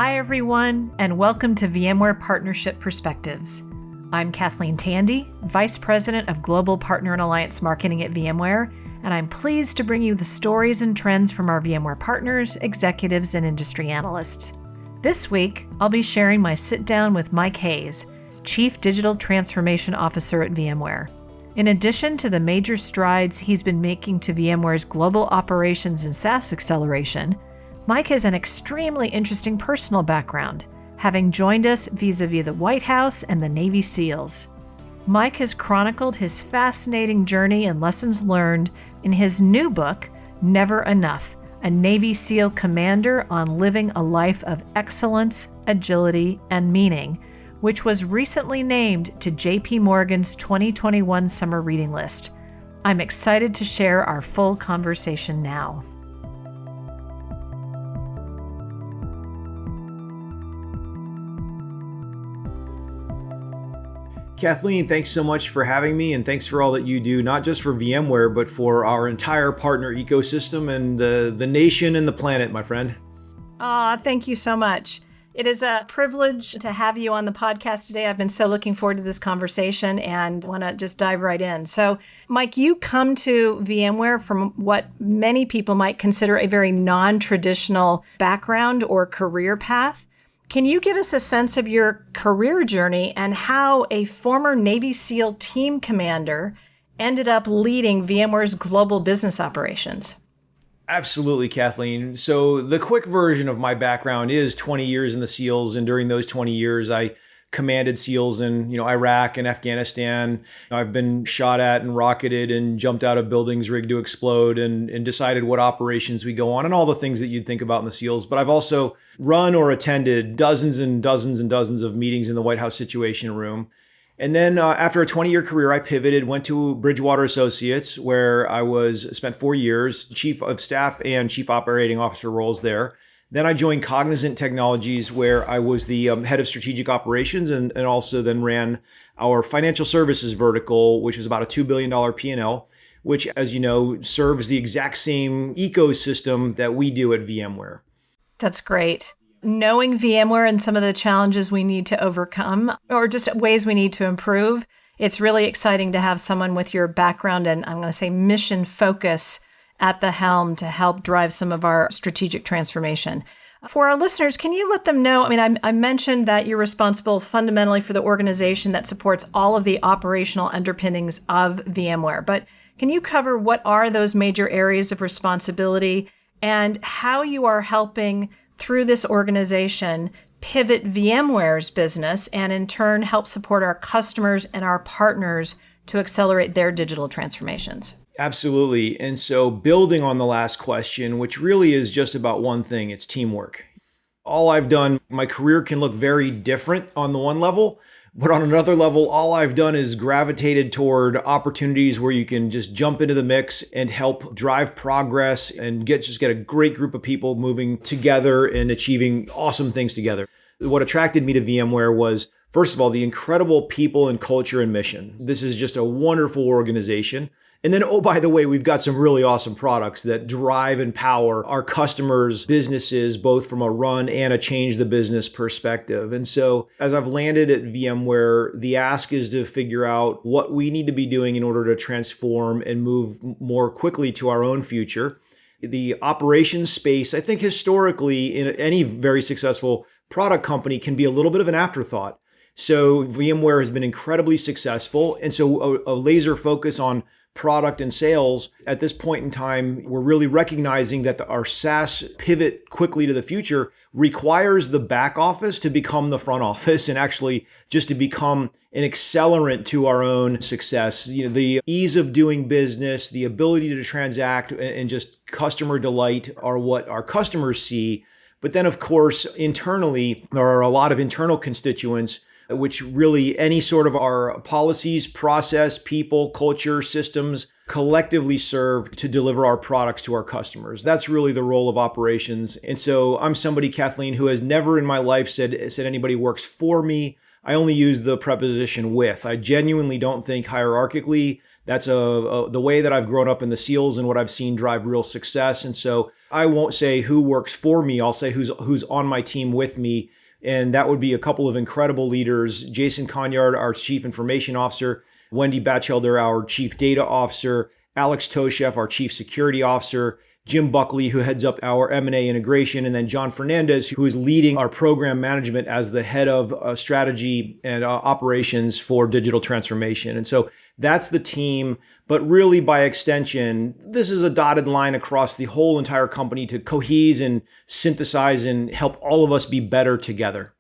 Hi, everyone, and welcome to VMware Partnership Perspectives. I'm Kathleen Tandy, Vice President of Global Partner and Alliance Marketing at VMware, and I'm pleased to bring you the stories and trends from our VMware partners, executives, and industry analysts. This week, I'll be sharing my sit-down with Mike Hayes, Chief Digital Transformation Officer at VMware. In addition to the major strides he's been making to VMware's global operations and SaaS acceleration, Mike has an extremely interesting personal background, having joined us vis-a-vis the White House and the Navy SEALs. Mike has chronicled his fascinating journey and lessons learned in his new book, Never Enough, a Navy SEAL commander on living a life of excellence, agility, and meaning, which was recently named to JP Morgan's 2021 summer reading list. I'm excited to share our full conversation now. Kathleen, thanks so much for having me, and thanks for all that you do, not just for VMware, but for our entire partner ecosystem and the nation and the planet, my friend. Thank you so much. It is a privilege to have you on the podcast today. I've been so looking forward to this conversation and want to just dive right in. So, Mike, you come to VMware from what many people might consider a very non-traditional background or career path. Can you give us a sense of your career journey and how a former Navy SEAL team commander ended up leading VMware's global business operations? Absolutely, Kathleen. So the quick version of my background is 20 years in the SEALs. And during those 20 years, I commanded SEALs in Iraq and Afghanistan. I've been shot at and rocketed and jumped out of buildings rigged to explode and decided what operations we go on and all the things that you'd think about in the SEALs. But I've also run or attended dozens and dozens and dozens of meetings in the White House Situation Room. And then after a 20-year career, I pivoted, went to Bridgewater Associates, where I spent 4 years, Chief of Staff and Chief Operating Officer roles there. Then I joined Cognizant Technologies, where I was the head of strategic operations and also then ran our financial services vertical, which was about a $2 billion P&L, which, as you know, serves the exact same ecosystem that we do at VMware. That's great. Knowing VMware and some of the challenges we need to overcome, or just ways we need to improve, it's really exciting to have someone with your background and I'm going to say mission focus at the helm to help drive some of our strategic transformation. For our listeners, can you let them know, I mentioned that you're responsible fundamentally for the organization that supports all of the operational underpinnings of VMware, but can you cover what are those major areas of responsibility and how you are helping through this organization pivot VMware's business and in turn help support our customers and our partners to accelerate their digital transformations? Absolutely. And so building on the last question, which really is just about one thing, it's teamwork. All I've done, my career can look very different on the one level, but on another level, all I've done is gravitated toward opportunities where you can just jump into the mix and help drive progress and get a great group of people moving together and achieving awesome things together. What attracted me to VMware was, first of all, the incredible people and culture and mission. This is just a wonderful organization. And then, oh, by the way, we've got some really awesome products that drive and power our customers' businesses, both from a run and a change the business perspective. And so as I've landed at VMware, the ask is to figure out what we need to be doing in order to transform and move more quickly to our own future. The operations space, I think historically in any very successful product company can be a little bit of an afterthought. So VMware has been incredibly successful. And so a laser focus on product and sales. At this point in time, we're really recognizing that our SaaS pivot quickly to the future requires the back office to become the front office and actually just to become an accelerant to our own success. The ease of doing business, the ability to transact, and just customer delight are what our customers see. But then, of course, internally, there are a lot of internal constituents which really any sort of our policies, process, people, culture, systems collectively serve to deliver our products to our customers. That's really the role of operations. And so I'm somebody, Kathleen, who has never in my life said anybody works for me. I only use the preposition with. I genuinely don't think hierarchically That's the way that I've grown up in the SEALs and what I've seen drive real success. And so I won't say who works for me. I'll say who's on my team with me. And that would be a couple of incredible leaders: Jason Conyard, our Chief Information Officer; Wendy Batchelder, our Chief Data Officer; Alex Toshef, our Chief Security Officer; Jim Buckley, who heads up our M&A integration; and then John Fernandez, who is leading our program management as the head of strategy and operations for digital transformation. And so that's the team. But really, by extension, this is a dotted line across the whole entire company to cohese and synthesize and help all of us be better together.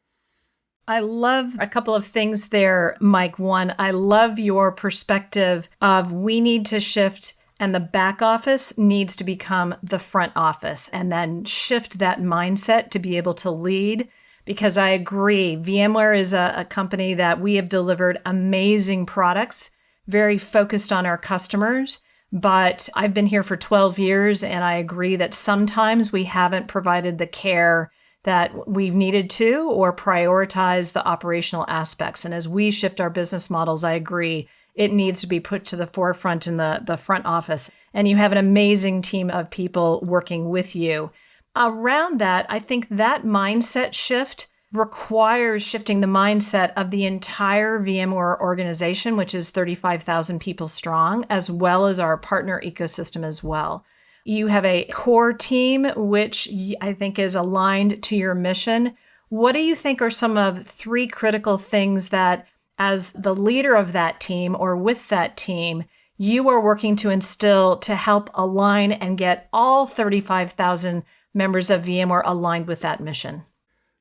I love a couple of things there, Mike. One, I love your perspective of we need to shift and the back office needs to become the front office, and then shift that mindset to be able to lead. Because I agree, VMware is a company that we have delivered amazing products, very focused on our customers. But I've been here for 12 years, and I agree that sometimes we haven't provided the care that we've needed to or prioritize the operational aspects. And as we shift our business models, I agree, it needs to be put to the forefront in the front office. And you have an amazing team of people working with you. Around that, I think that mindset shift requires shifting the mindset of the entire VMware organization, which is 35,000 people strong, as well as our partner ecosystem as well. You have a core team, which I think is aligned to your mission. What do you think are some of three critical things that, as the leader of that team or with that team, you are working to instill to help align and get all 35,000 members of VMware aligned with that mission?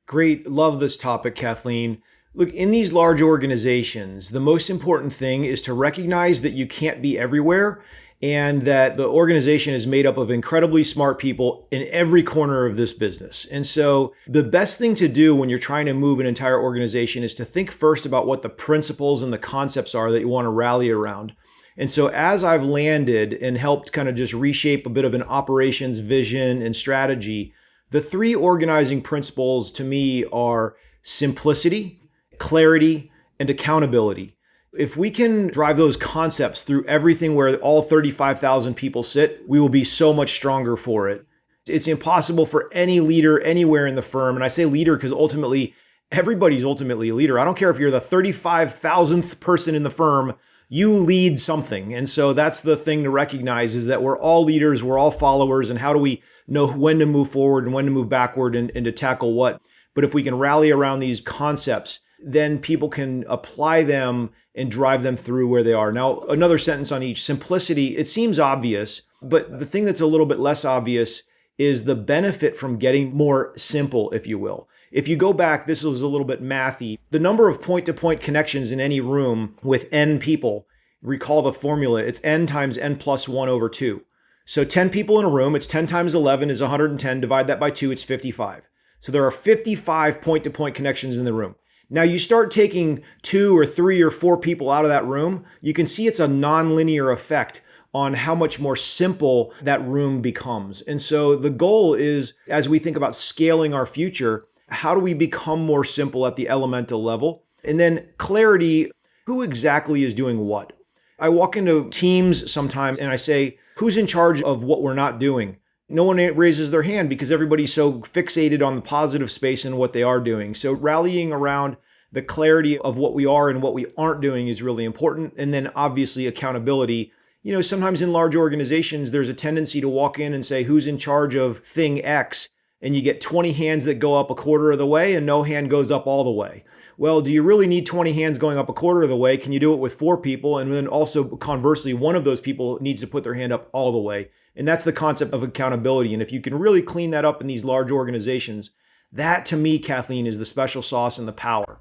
Great. Love this topic, Kathleen. Look, in these large organizations, the most important thing is to recognize that you can't be everywhere and that the organization is made up of incredibly smart people in every corner of this business. And so the best thing to do when you're trying to move an entire organization is to think first about what the principles and the concepts are that you want to rally around. And so as I've landed and helped kind of just reshape a bit of an operations vision and strategy, the three organizing principles to me are simplicity, clarity, and accountability. If we can drive those concepts through everything where all 35,000 people sit, we will be so much stronger for it. It's impossible for any leader anywhere in the firm. And I say leader because ultimately, everybody's ultimately a leader. I don't care if you're the 35,000th person in the firm, you lead something. And so that's the thing to recognize, is that we're all leaders, we're all followers, and how do we know when to move forward and when to move backward and to tackle what? But if we can rally around these concepts, then people can apply them and drive them through where they are. Now, another sentence on each. Simplicity, it seems obvious, but the thing that's a little bit less obvious is the benefit from getting more simple, if you will. If you go back, this was a little bit mathy. The number of point-to-point connections in any room with n people, recall the formula, it's n times n plus 1 over 2. So 10 people in a room, it's 10 times 11 is 110, divide that by 2, it's 55. So there are 55 point-to-point connections in the room. Now you start taking 2 or 3 or 4 people out of that room, you can see it's a nonlinear effect on how much more simple that room becomes. And so the goal is, as we think about scaling our future, how do we become more simple at the elemental level? And then clarity, who exactly is doing what? I walk into teams sometimes and I say, who's in charge of what we're not doing? No one raises their hand because everybody's so fixated on the positive space and what they are doing. So rallying around the clarity of what we are and what we aren't doing is really important. And then obviously accountability. You know, sometimes in large organizations, there's a tendency to walk in and say, who's in charge of thing X? And you get 20 hands that go up a quarter of the way and no hand goes up all the way. Well, do you really need 20 hands going up a quarter of the way? Can you do it with 4 people? And then also conversely, one of those people needs to put their hand up all the way. And that's the concept of accountability. And if you can really clean that up in these large organizations, that to me, Kathleen, is the special sauce and the power.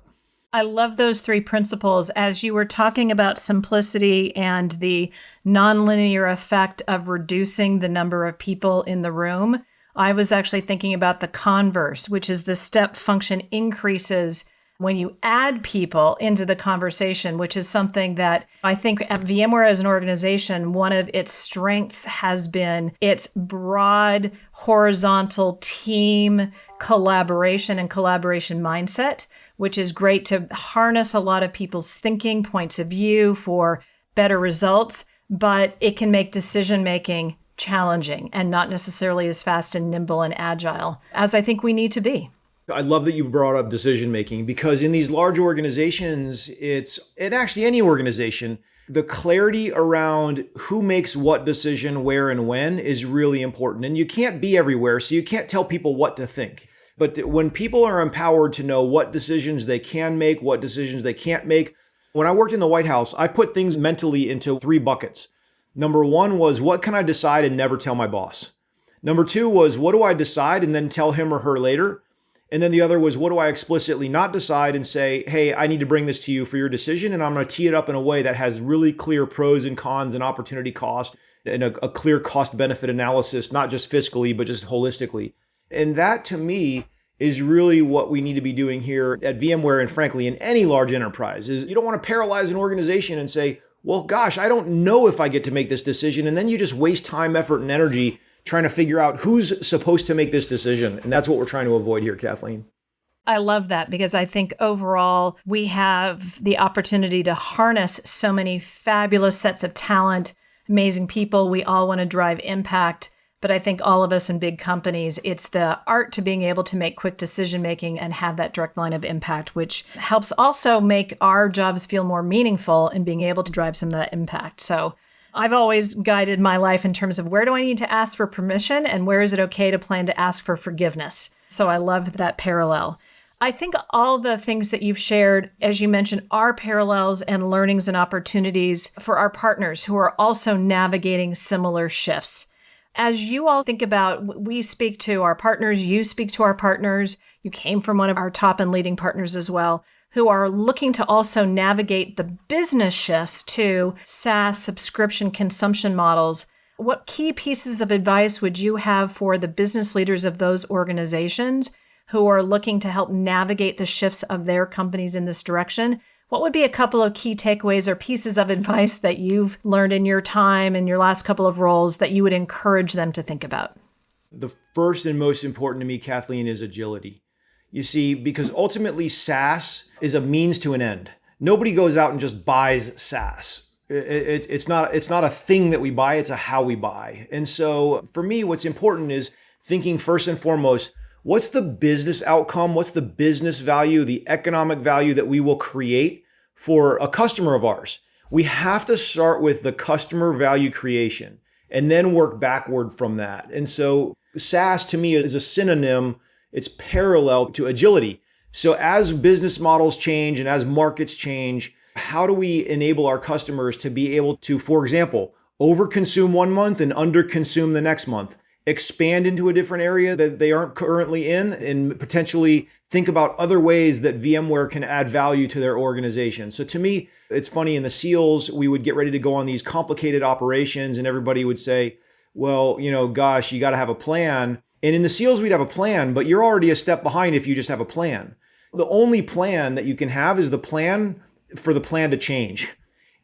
I love those 3 principles. As you were talking about simplicity and the nonlinear effect of reducing the number of people in the room, I was actually thinking about the converse, which is the step function increases when you add people into the conversation, which is something that I think at VMware as an organization, one of its strengths has been its broad horizontal team collaboration and collaboration mindset, which is great to harness a lot of people's thinking, points of view for better results, but it can make decision-making challenging and not necessarily as fast and nimble and agile as I think we need to be. I love that you brought up decision making, because in these large organizations, and actually any organization, the clarity around who makes what decision, where and when is really important. And you can't be everywhere, so you can't tell people what to think. But when people are empowered to know what decisions they can make, what decisions they can't make. When I worked in the White House, I put things mentally into 3 buckets. Number 1 was, what can I decide and never tell my boss? Number 2 was, what do I decide and then tell him or her later? And then the other was, what do I explicitly not decide and say, hey, I need to bring this to you for your decision, and I'm going to tee it up in a way that has really clear pros and cons and opportunity cost and a clear cost benefit analysis, not just fiscally, but just holistically. And that, to me, is really what we need to be doing here at VMware, and frankly, in any large enterprise. Is you don't want to paralyze an organization and say, well, gosh, I don't know if I get to make this decision. And then you just waste time, effort, and energy trying to figure out who's supposed to make this decision. And that's what we're trying to avoid here, Kathleen. I love that, because I think overall we have the opportunity to harness so many fabulous sets of talent, amazing people. We all want to drive impact. But I think all of us in big companies, it's the art to being able to make quick decision making and have that direct line of impact, which helps also make our jobs feel more meaningful and being able to drive some of that impact. So I've always guided my life in terms of, where do I need to ask for permission and where is it okay to plan to ask for forgiveness? So I love that parallel. I think all the things that you've shared, as you mentioned, are parallels and learnings and opportunities for our partners who are also navigating similar shifts. As you all think about, we speak to our partners, you speak to our partners, you came from one of our top and leading partners as well, who are looking to also navigate the business shifts to SaaS subscription consumption models. What key pieces of advice would you have for the business leaders of those organizations who are looking to help navigate the shifts of their companies in this direction? What would be a couple of key takeaways or pieces of advice that you've learned in your time and your last couple of roles that you would encourage them to think about? The first and most important to me, Kathleen, is agility. You see, because ultimately SaaS is a means to an end. Nobody goes out and just buys SaaS. It's not a thing that we buy, it's a how we buy. And so for me, what's important is thinking first and foremost, what's the business outcome? What's the business value, the economic value that we will create for a customer of ours? We have to start with the customer value creation and then work backward from that. And so SaaS to me is a synonym. It's parallel to agility. So as business models change and as markets change, how do we enable our customers to be able to, for example, overconsume one month and underconsume the next month? Expand into a different area that they aren't currently in, and potentially think about other ways that VMware can add value to their organization. So to me, it's funny, in the SEALs, we would get ready to go on these complicated operations and everybody would say, well, gosh, you got to have a plan. And in the SEALs, we'd have a plan, but you're already a step behind if you just have a plan. The only plan that you can have is the plan for the plan to change.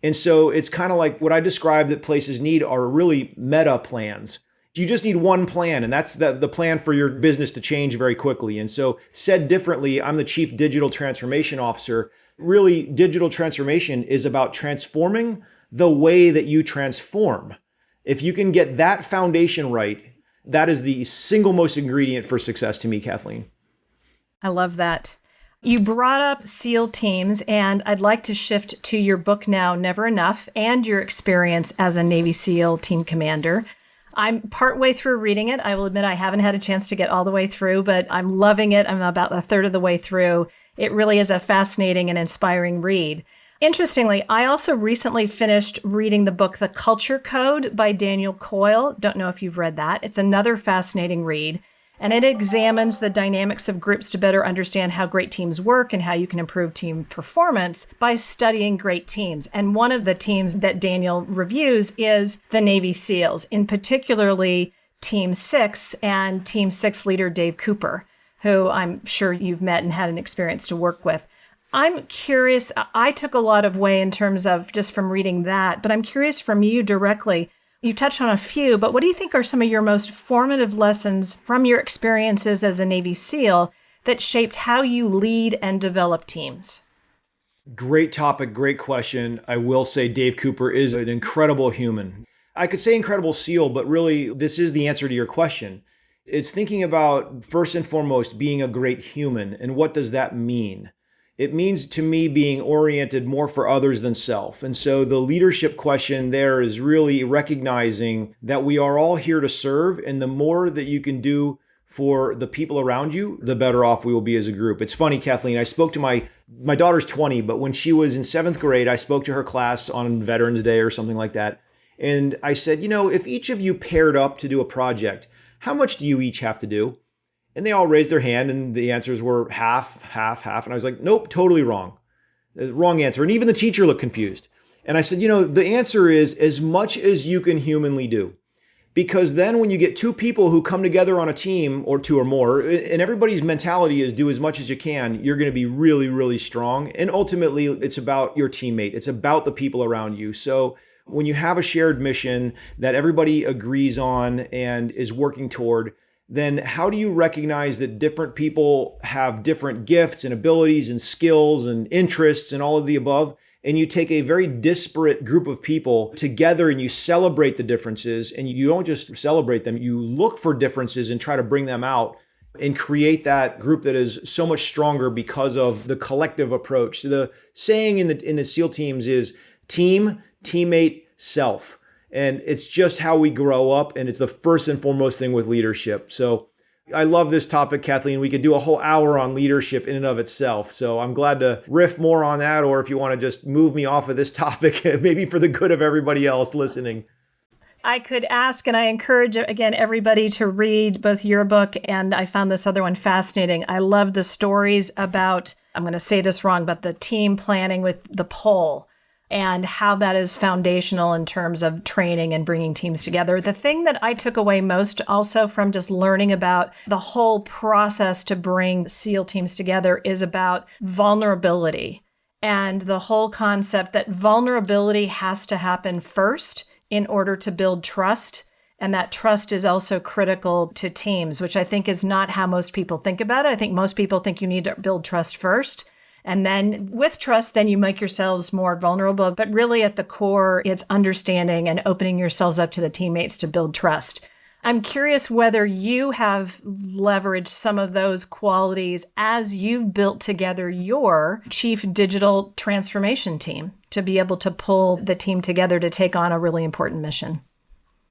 And so it's kind of like what I described that places need are really meta plans. You just need one plan, and that's the plan for your business to change very quickly. And so said differently, I'm the Chief Digital Transformation Officer. Really, digital transformation is about transforming the way that you transform. If you can get that foundation right, that is the single most ingredient for success to me, Kathleen. I love that. You brought up SEAL teams, and I'd like to shift to your book now, Never Enough, and your experience as a Navy SEAL team commander. I'm partway through reading it. I will admit I haven't had a chance to get all the way through, but I'm loving it. I'm about a third of the way through. It really is a fascinating and inspiring read. Interestingly, I also recently finished reading the book, The Culture Code by Daniel Coyle. Don't know if you've read that. It's another fascinating read, and it examines the dynamics of groups to better understand how great teams work and how you can improve team performance by studying great teams. And one of the teams that Daniel reviews is the Navy SEALs, in particularly Team 6 and Team 6 leader Dave Cooper, who I'm sure you've met and had an experience to work with. I'm curious, I took a lot of way in terms of just from reading that, but I'm curious from you directly. You touched on a few, but what do you think are some of your most formative lessons from your experiences as a Navy SEAL that shaped how you lead and develop teams? Great topic, great question. I will say Dave Cooper is an incredible human. I could say incredible SEAL, but really this is the answer to your question. It's thinking about, first and foremost, being a great human. And what does that mean? It means to me being oriented more for others than self. And so the leadership question there is really recognizing that we are all here to serve. And the more that you can do for the people around you, the better off we will be as a group. It's funny, Kathleen, I spoke to my daughter's 20, but when she was in 7th grade, I spoke to her class on Veterans Day or something like that. And I said, if each of you paired up to do a project, how much do you each have to do? And they all raised their hand and the answers were half, half, half. And I was like, nope, totally wrong. Wrong answer. And even the teacher looked confused. And I said, the answer is as much as you can humanly do. Because then when you get two people who come together on a team, or two or more, and everybody's mentality is do as much as you can, you're going to be really, really strong. And ultimately, it's about your teammate. It's about the people around you. So when you have a shared mission that everybody agrees on and is working toward, then how do you recognize that different people have different gifts and abilities and skills and interests and all of the above? And you take a very disparate group of people together and you celebrate the differences, and you don't just celebrate them, you look for differences and try to bring them out and create that group that is so much stronger because of the collective approach. So the saying in the SEAL teams is team, teammate, self. And it's just how we grow up. And it's the first and foremost thing with leadership. So I love this topic, Kathleen. We could do a whole hour on leadership in and of itself. So I'm glad to riff more on that. Or if you want to just move me off of this topic, maybe for the good of everybody else listening. I could ask, and I encourage, again, everybody to read both your book, and I found this other one fascinating. I love the stories about, I'm going to say this wrong, but the team planning with the pole, and how that is foundational in terms of training and bringing teams together. The thing that I took away most also from just learning about the whole process to bring SEAL teams together is about vulnerability, and the whole concept that vulnerability has to happen first in order to build trust. And that trust is also critical to teams, which I think is not how most people think about it. I think most people think you need to build trust first. And then with trust, then you make yourselves more vulnerable. But really at the core, it's understanding and opening yourselves up to the teammates to build trust. I'm curious whether you have leveraged some of those qualities as you've built together your chief digital transformation team to be able to pull the team together to take on a really important mission.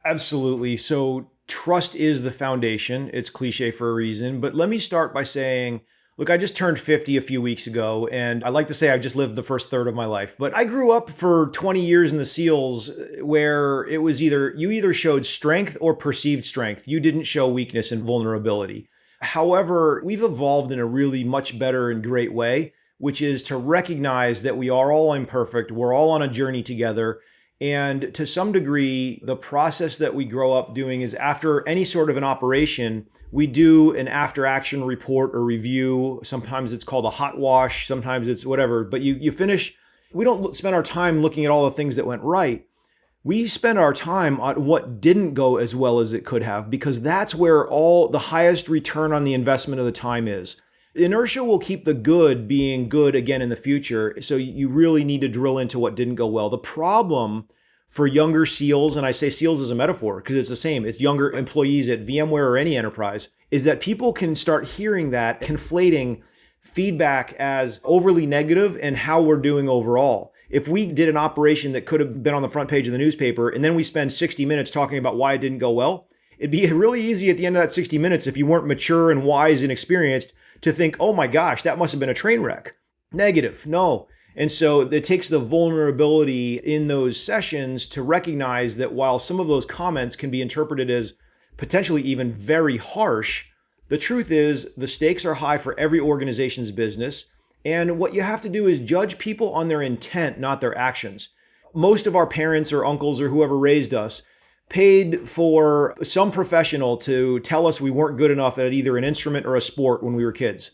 Absolutely. So trust is the foundation. It's cliche for a reason. But let me start by saying, look, I just turned 50 a few weeks ago, and I like to say I've just lived the first third of my life. But I grew up for 20 years in the SEALs where it was you either showed strength or perceived strength. You didn't show weakness and vulnerability. However, we've evolved in a really much better and great way, which is to recognize that we are all imperfect. We're all on a journey together. And to some degree, the process that we grow up doing is after any sort of an operation, we do an after action report or review. Sometimes it's called a hot wash. Sometimes it's whatever. But you finish. We don't spend our time looking at all the things that went right. We spend our time on what didn't go as well as it could have, because that's where all the highest return on the investment of the time is. Inertia will keep the good being good again in the future. So you really need to drill into what didn't go well. The problem for younger SEALs, and I say SEALs as a metaphor because it's the same, it's younger employees at VMware or any enterprise, is that people can start hearing that, conflating feedback as overly negative and how we're doing overall. If we did an operation that could have been on the front page of the newspaper and then we spend 60 minutes talking about why it didn't go well, it'd be really easy at the end of that 60 minutes, if you weren't mature and wise and experienced, to think, oh my gosh, that must have been a train wreck. Negative, no. And so it takes the vulnerability in those sessions to recognize that while some of those comments can be interpreted as potentially even very harsh, the truth is the stakes are high for every organization's business. And what you have to do is judge people on their intent, not their actions. Most of our parents or uncles or whoever raised us paid for some professional to tell us we weren't good enough at either an instrument or a sport when we were kids.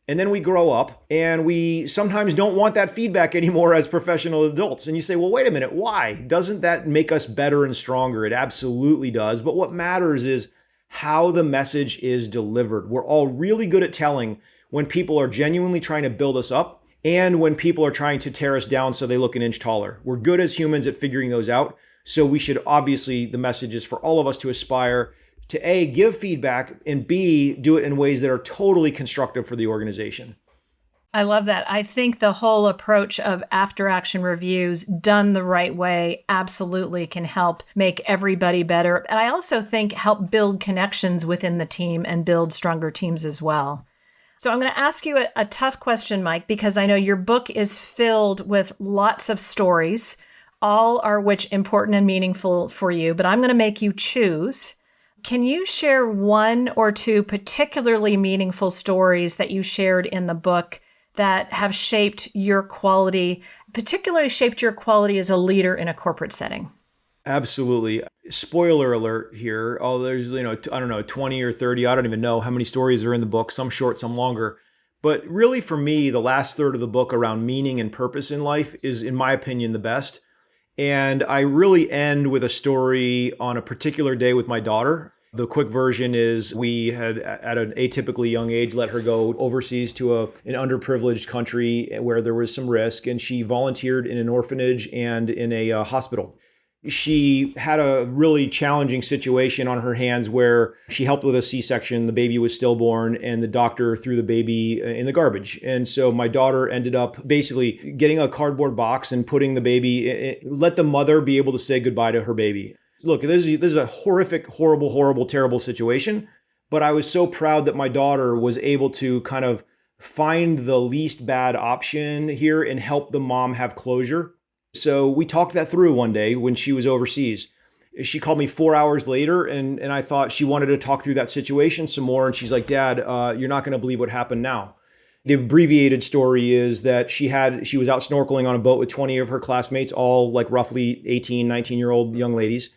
And then we grow up and we sometimes don't want that feedback anymore as professional adults. And you say, well, wait a minute, why? Doesn't that make us better and stronger? It absolutely does. But what matters is how the message is delivered. We're all really good at telling when people are genuinely trying to build us up and when people are trying to tear us down so they look an inch taller. We're good as humans at figuring those out. So we should obviously, the message is for all of us to aspire to A, give feedback, and B, do it in ways that are totally constructive for the organization. I love that. I think the whole approach of after action reviews done the right way absolutely can help make everybody better. And I also think help build connections within the team and build stronger teams as well. So I'm going to ask you a tough question, Mike, because I know your book is filled with lots of stories, all are which important and meaningful for you, but I'm going to make you choose. Can you share one or two particularly meaningful stories that you shared in the book that have shaped your quality, particularly shaped your quality as a leader in a corporate setting? Absolutely. Spoiler alert here. Oh, there's, I don't know, 20 or 30. I don't even know how many stories are in the book, some short, some longer. But really for me, the last third of the book around meaning and purpose in life is, in my opinion, the best. And I really end with a story on a particular day with my daughter. The quick version is we had, at an atypically young age, let her go overseas to an underprivileged country where there was some risk, and she volunteered in an orphanage and in a hospital. She had a really challenging situation on her hands where she helped with a C-section. The baby was stillborn and the doctor threw the baby in the garbage. And so my daughter ended up basically getting a cardboard box and putting the baby, let the mother be able to say goodbye to her baby. Look, this is a horrific, horrible, terrible situation. But I was so proud that my daughter was able to kind of find the least bad option here and help the mom have closure. So we talked that through one day when she was overseas. She called me 4 hours later and I thought she wanted to talk through that situation some more. And she's like, Dad, you're not going to believe what happened now. The abbreviated story is that she was out snorkeling on a boat with 20 of her classmates, all like roughly 18, 19-year-old young ladies.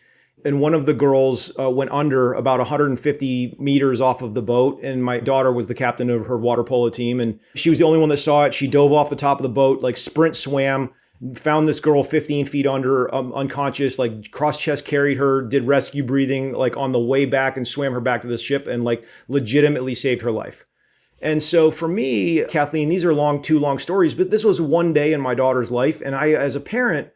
And one of the girls went under about 150 meters off of the boat. And my daughter was the captain of her water polo team. And she was the only one that saw it. She dove off the top of the boat, like sprint swam, found this girl 15 feet under, unconscious, like cross chest carried her, did rescue breathing, like on the way back and swam her back to the ship and like legitimately saved her life. And so for me, Kathleen, these are too long stories, but this was one day in my daughter's life. And I, as a parent,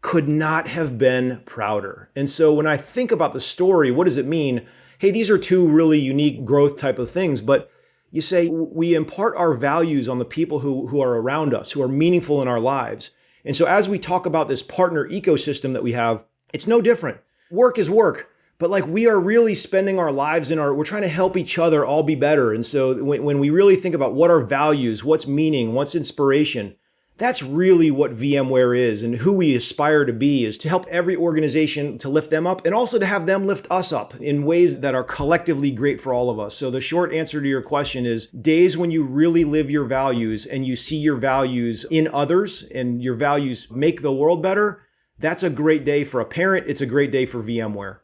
could not have been prouder. And so when I think about the story, what does it mean? Hey, these are two really unique growth type of things, but you say we impart our values on the people who are around us, who are meaningful in our lives. And so as we talk about this partner ecosystem that we have, it's no different. Work is work, but like we are really spending our lives we're trying to help each other all be better. And so when we really think about what are values, what's meaning, what's inspiration, that's really what VMware is, and who we aspire to be is to help every organization to lift them up and also to have them lift us up in ways that are collectively great for all of us. So the short answer to your question is days when you really live your values and you see your values in others and your values make the world better. That's a great day for a parent. It's a great day for VMware.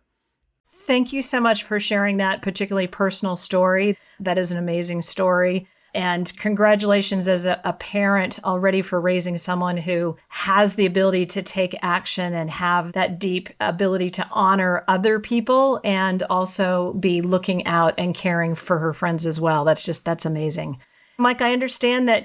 Thank you so much for sharing that particularly personal story. That is an amazing story. And congratulations as a parent already for raising someone who has the ability to take action and have that deep ability to honor other people and also be looking out and caring for her friends as well. That's amazing. Mike, I understand that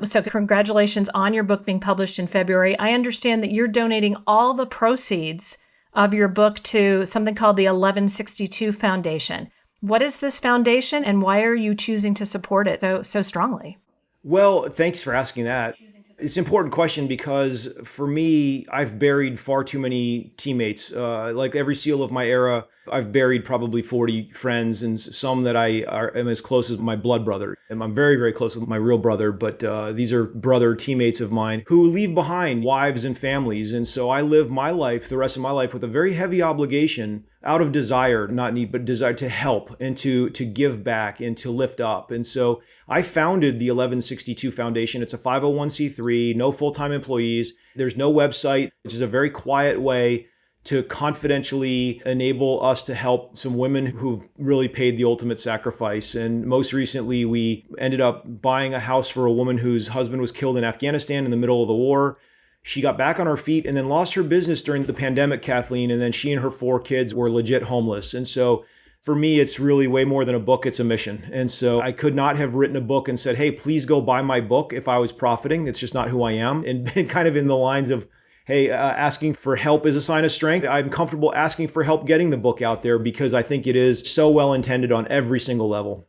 so congratulations on your book being published in February. I understand that you're donating all the proceeds of your book to something called the 1162 Foundation. What is this foundation and why are you choosing to support it so strongly? Well, thanks for asking that. It's an important question because for me, I've buried far too many teammates. Like every SEAL of my era, I've buried probably 40 friends and some that I am as close as my blood brother. And I'm very, very close with my real brother, but these are brother teammates of mine who leave behind wives and families. And so I live my life, the rest of my life, with a very heavy obligation out of desire, not need, but desire to help and to give back and to lift up. And so I founded the 1162 Foundation. It's a 501c3, no full-time employees. There's no website. It's just a very quiet way to confidentially enable us to help some women who've really paid the ultimate sacrifice. And most recently, we ended up buying a house for a woman whose husband was killed in Afghanistan in the middle of the war. She got back on her feet and then lost her business during the pandemic, Kathleen, and then she and her 4 kids were legit homeless. And so For me, it's really way more than a book, it's a mission. And so I could not have written a book and said, hey, please go buy my book if I was profiting. It's just not who I am. And kind of in the lines of, hey, asking for help is a sign of strength. I'm comfortable asking for help getting the book out there because I think it is so well intended on every single level.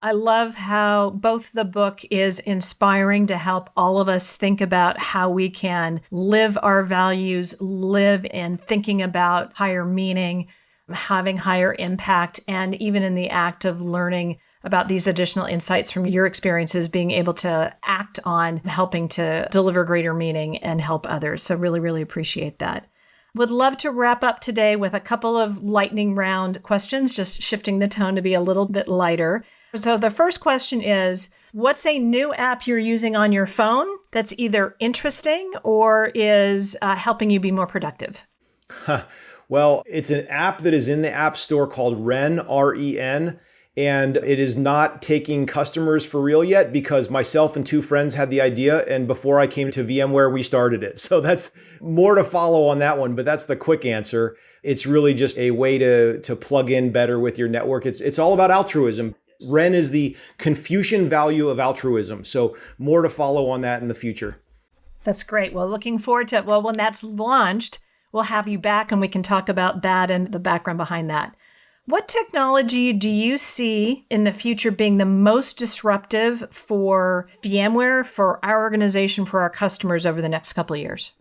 I love how both the book is inspiring to help all of us think about how we can live our values, live in thinking about higher meaning, having higher impact, and even in the act of learning about these additional insights from your experiences, being able to act on helping to deliver greater meaning and help others. So really, really appreciate that. Would love to wrap up today with a couple of lightning round questions, just shifting the tone to be a little bit lighter. So the first question is, what's a new app you're using on your phone that's either interesting or is helping you be more productive? Well, it's an app that is in the App Store called Ren, R-E-N, and it is not taking customers for real yet because myself and two friends had the idea, and before I came to VMware, we started it. So that's more to follow on that one, but that's the quick answer. It's really just a way to plug in better with your network. It's all about altruism. Ren is the Confucian value of altruism. So more to follow on that in the future. That's great. Well, looking forward to it. Well, when that's launched, we'll have you back and we can talk about that and the background behind that. What technology do you see in the future being the most disruptive for VMware, for our organization, for our customers over the next couple of years?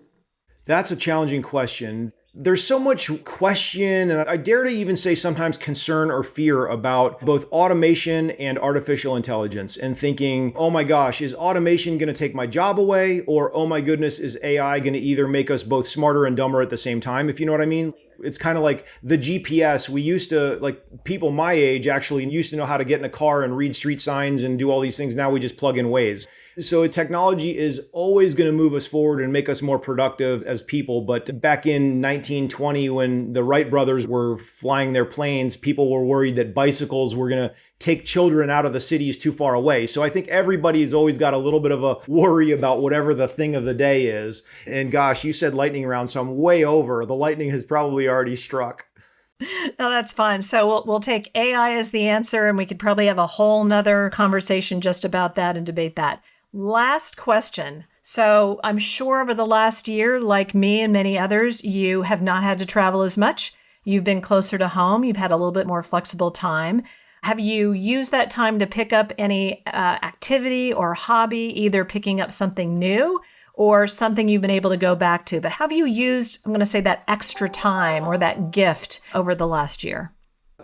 That's a challenging question. There's so much question, and I dare to even say sometimes concern or fear about both automation and artificial intelligence, and thinking, oh my gosh, is automation going to take my job away? Or, oh my goodness, is AI going to either make us both smarter and dumber at the same time, if you know what I mean? It's kind of like the GPS. We used to, like people my age actually used to know how to get in a car and read street signs and do all these things. Now we just plug in Waze. So technology is always going to move us forward and make us more productive as people. But back in 1920, when the Wright brothers were flying their planes, people were worried that bicycles were going to take children out of the cities too far away. So I think everybody's always got a little bit of a worry about whatever the thing of the day is. And gosh, you said lightning round, so I'm way over. The lightning has probably already struck. No, that's fine. So we'll take AI as the answer, and we could probably have a whole nother conversation just about that and debate that. Last question. So I'm sure over the last year, like me and many others, you have not had to travel as much. You've been closer to home. You've had a little bit more flexible time. Have you used that time to pick up any activity or hobby, either picking up something new or something you've been able to go back to? But have you used, I'm going to say, that extra time or that gift over the last year?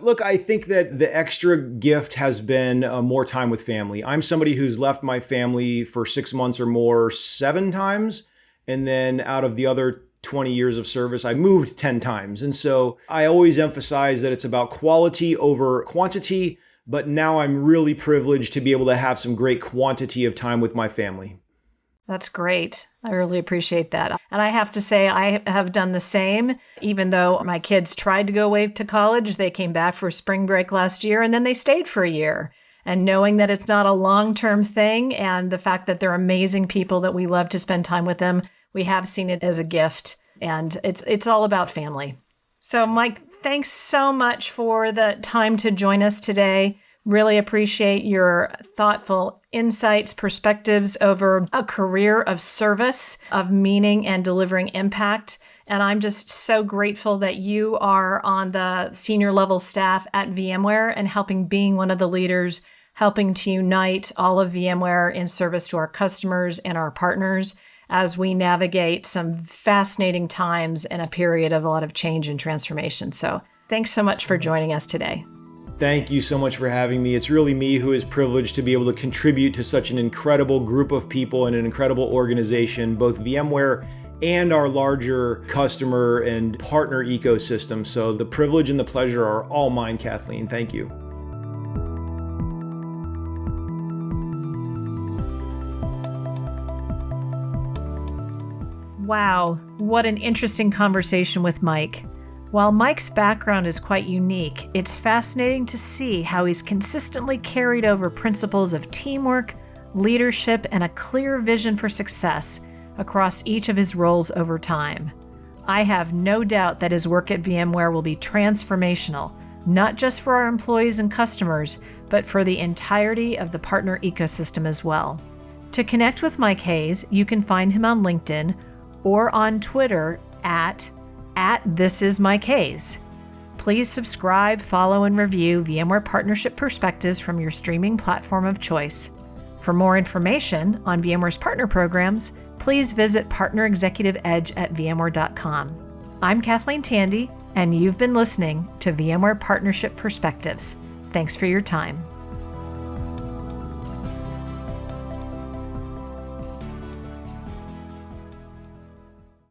Look, I think that the extra gift has been more time with family. I'm somebody who's left my family for 6 months or more 7 times. And then out of the other 20 years of service, I moved 10 times. And so I always emphasize that it's about quality over quantity. But now I'm really privileged to be able to have some great quantity of time with my family. That's great. I really appreciate that. And I have to say, I have done the same. Even though my kids tried to go away to college, they came back for spring break last year, and then they stayed for a year. And knowing that it's not a long-term thing, and the fact that they're amazing people that we love to spend time with them, we have seen it as a gift. And it's all about family. So Mike, thanks so much for the time to join us today. Really appreciate your thoughtful insights, perspectives over a career of service, of meaning, and delivering impact. And I'm just so grateful that you are on the senior level staff at VMware and being one of the leaders, helping to unite all of VMware in service to our customers and our partners as we navigate some fascinating times in a period of a lot of change and transformation. So thanks so much for joining us today. Thank you so much for having me. It's really me who is privileged to be able to contribute to such an incredible group of people and an incredible organization, both VMware and our larger customer and partner ecosystem. So the privilege and the pleasure are all mine, Kathleen. Thank you. Wow, what an interesting conversation with Mike. While Mike's background is quite unique, it's fascinating to see how he's consistently carried over principles of teamwork, leadership, and a clear vision for success across each of his roles over time. I have no doubt that his work at VMware will be transformational, not just for our employees and customers, but for the entirety of the partner ecosystem as well. To connect with Mike Hayes, you can find him on LinkedIn or on Twitter at @thisismikehayes. Please subscribe, follow, and review VMware Partnership Perspectives from your streaming platform of choice. For more information on VMware's partner programs, please visit Partner Executive Edge at VMware.com. I'm Kathleen Tandy, and you've been listening to VMware Partnership Perspectives. Thanks for your time.